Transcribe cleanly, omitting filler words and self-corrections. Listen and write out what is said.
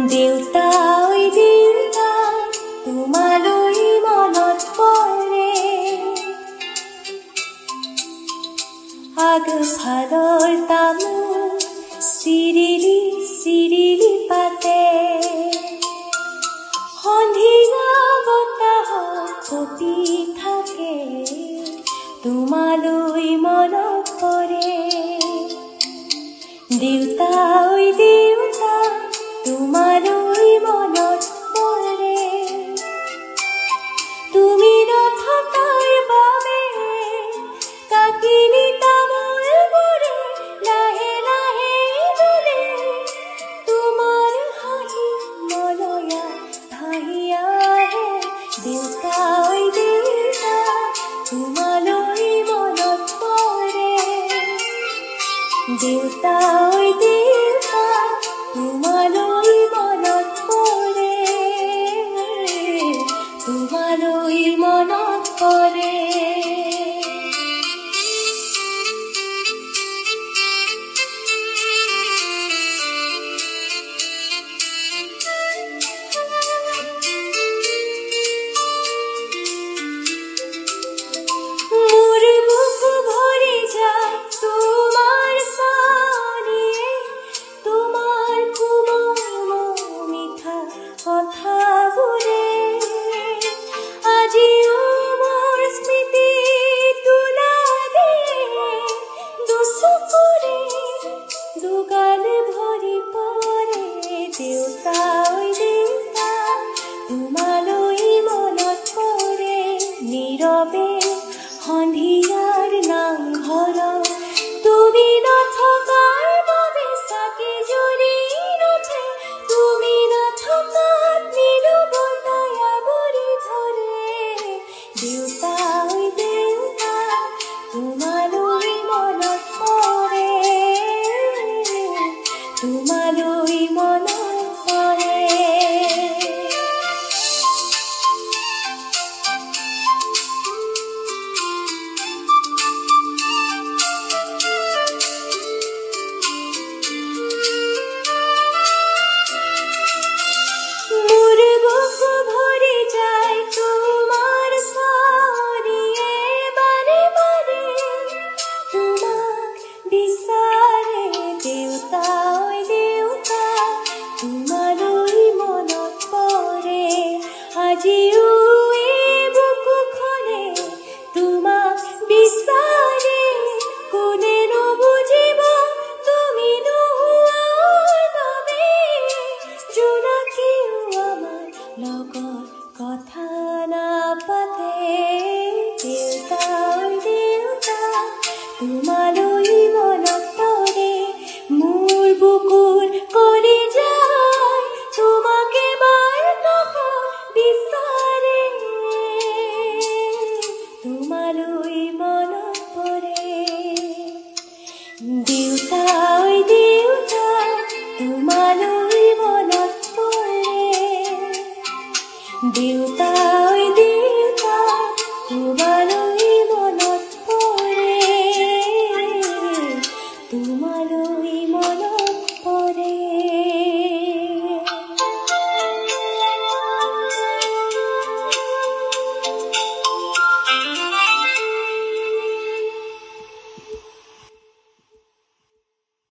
দেউতা ঐ দেউতা তোমালৈ মনত পৰে আগফালৰ তামোল চিৰিলি চিৰিলি পাতে সন্ধিয়া বতাহত কঁপি থাকে তোমালৈ মনত পৰে দেউতা ঐ দেউতা তোমালৈ মনত পৰে তুমি নথকাৰ বাবে কাকিনি তামোলবোৰে লাহে লাহে ডলে তোমাৰ হাঁহি মলয়া ভাহি আহে দেউতা ঐ দেউতা তোমালৈ মনত পৰে দেউতা ঐ দেউতা তোমালৈ মনত পৰে তোমালৈ মনত পৰে মোৰ বুক ভৰি যায় তোমাৰ চানিয়ে তোমাৰ কোমল মিঠা কথাবোৰে আজিও মোৰ স্মৃতি তুলা দিয়ে দুচকুৰে দুগাল ভৰি পৰে দেউতা ঐ দেউতা তোমালৈ মনত পৰে নীৰৱে সন্ধিয়াৰ নামঘৰত তুমি নথকাৰ বাবে চাকি জ্বলি নুঠে তুমি নথকাত নীৰৱতাই আৱৰি ধৰে দেউতা ঐ দেউতা তোমালৈ মনত পৰে তোমালৈ মনত পৰে মোৰ বুক ভৰি যায় তোমাৰ চানিয়ে বাৰে বাৰে তোমাক বিচাৰে দেউতা ঐ দেউতা তোমালৈ মনত পৰে আজিও এই বুকুখনে তোমাক বিচাৰে কোনে নুবুজিব তুমি নোহোৱাৰ বাবে জোনাকীও আমাৰ লগত কথা নাপাতে দেউতা ঐ দেউতা তোমালৈ মনত পৰে মোৰ বুকুৰ কৰি যায় তোমাকে বাৰ কাষত বিচাৰে তোমালৈ মনত পৰে দেউতা ঐ দেউতা তোমালৈ মনত পৰে দেউতা